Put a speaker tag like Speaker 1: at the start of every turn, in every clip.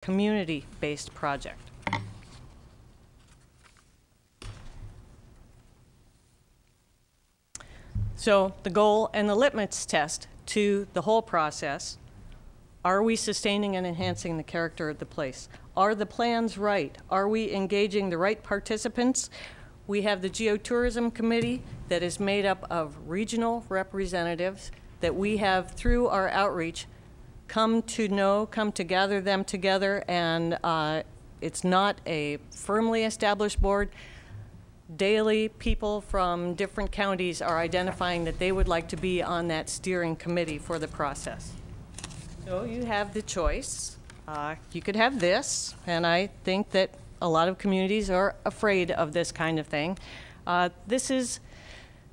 Speaker 1: community-based project. So the goal and the litmus test to the whole process: are we sustaining and enhancing the character of the place? Are the plans right? Are we engaging the right participants? We have the Geotourism Committee that is made up of regional representatives that we have, through our outreach, come to gather them together, and it's not a firmly established board. Daily, people from different counties are identifying that they would like to be on that steering committee for the process. So you have the choice. You could have this, and I think that a lot of communities are afraid of this kind of thing.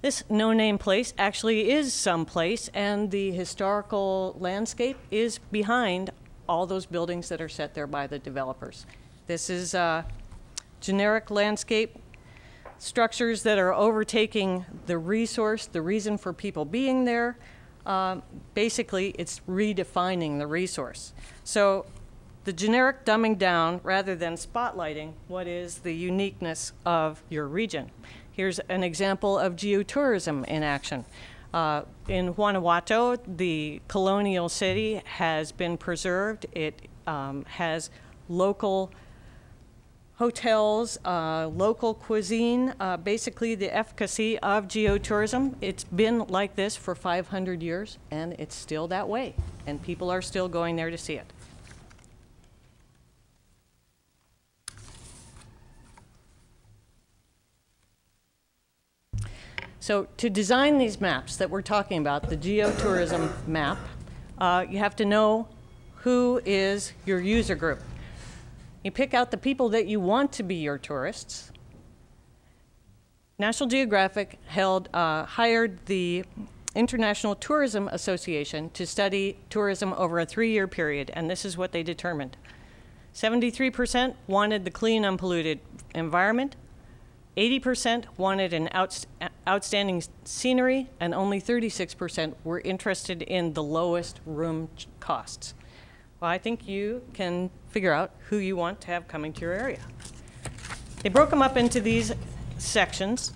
Speaker 1: This no-name place actually is someplace, and the historical landscape is behind all those buildings that are set there by the developers. This is generic landscape structures that are overtaking the resource, the reason for people being there. Basically, it's redefining the resource. So the generic dumbing down rather than spotlighting what is the uniqueness of your region. Here's an example of geotourism in action. In Guanajuato, the colonial city has been preserved. It has local hotels, local cuisine, basically the efficacy of geotourism. It's been like this for 500 years, and it's still that way, and people are still going there to see it. So to design these maps that we're talking about, the geotourism map, you have to know who is your user group. You pick out the people that you want to be your tourists. National Geographic hired the International Tourism Association to study tourism over a 3-year period, and this is what they determined. 73% wanted the clean, unpolluted environment. 80% wanted an outstanding scenery, and only 36% were interested in the lowest room costs. Well, I think you can figure out who you want to have coming to your area. They broke them up into these sections: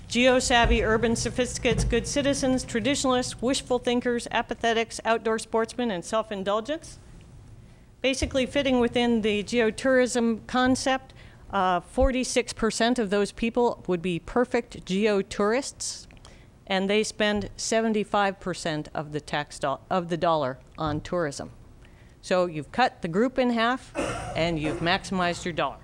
Speaker 1: geo-savvy, urban sophisticates, good citizens, traditionalists, wishful thinkers, apathetics, outdoor sportsmen, and self-indulgence. Basically fitting within the geotourism concept, 46% of those people would be perfect geotourists, and they spend 75% of the dollar on tourism. So you've cut the group in half, and you've maximized your dollar.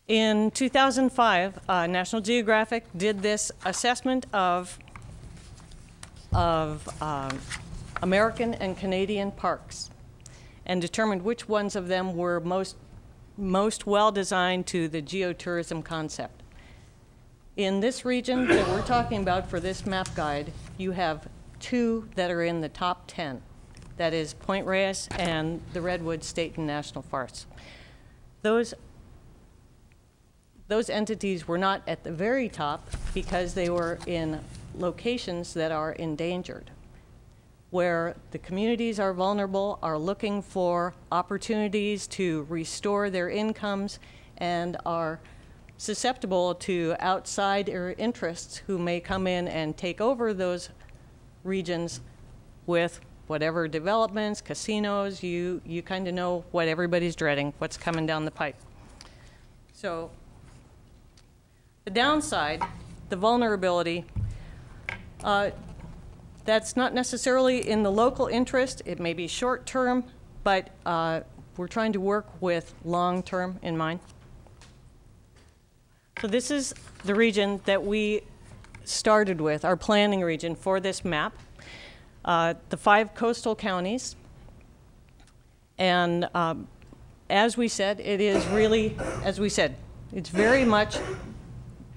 Speaker 1: In 2005, National Geographic did this assessment of American and Canadian parks, and determined which ones of them were most well designed to the geotourism concept. In this region that we're talking about for this map guide, you have 2 that are in the top 10. That is Point Reyes and the Redwood State and National Forests. Those entities were not at the very top because they were in locations that are endangered, where the communities are vulnerable, are looking for opportunities to restore their incomes, and are susceptible to outside interests who may come in and take over those regions with whatever developments, casinos. You kind of know what everybody's dreading, what's coming down the pipe. So the downside, the vulnerability, that's not necessarily in the local interest. It may be short-term, but we're trying to work with long-term in mind. So this is the region that we started with, our planning region for this map. The 5 coastal counties. And as we said, it is really, as we said, it's very much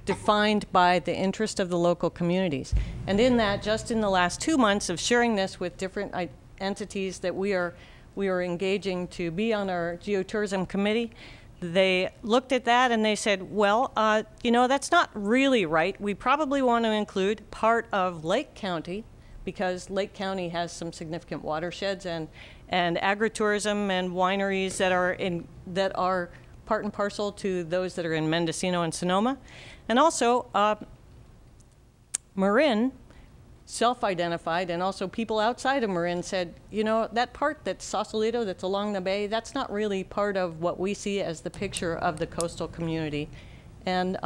Speaker 1: defined by the interest of the local communities. And in that, just in the last 2 months of sharing this with different entities that we are engaging to be on our geotourism committee, they looked at that and they said, well, you know, that's not really right. We probably want to include part of Lake County, because Lake County has some significant watersheds and agritourism and wineries that are part and parcel to those that are in Mendocino and Sonoma. And also, Marin self-identified, and also people outside of Marin said, you know, that part that's Sausalito, that's along the bay, that's not really part of what we see as the picture of the coastal community. And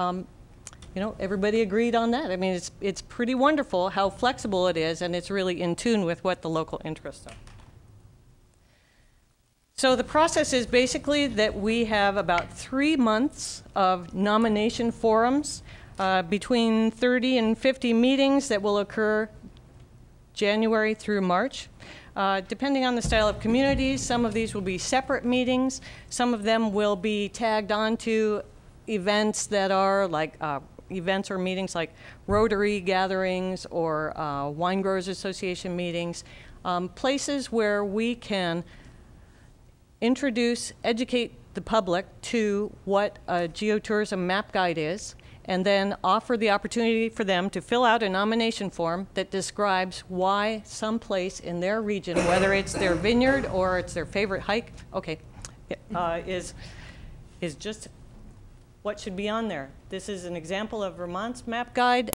Speaker 1: you know, everybody agreed on that. I mean, it's pretty wonderful how flexible it is, and it's really in tune with what the local interests are. So the process is basically that we have about 3 months of nomination forums, between 30 and 50 meetings that will occur January through March. Depending on the style of communities, some of these will be separate meetings. Some of them will be tagged onto events that are like events or meetings like Rotary gatherings or Wine Growers Association meetings, places where we can introduce, educate the public to what a geotourism map guide is, and then offer the opportunity for them to fill out a nomination form that describes why some place in their region, whether it's their vineyard or it's their favorite hike, okay, is just what should be on there. This is an example of Vermont's map guide,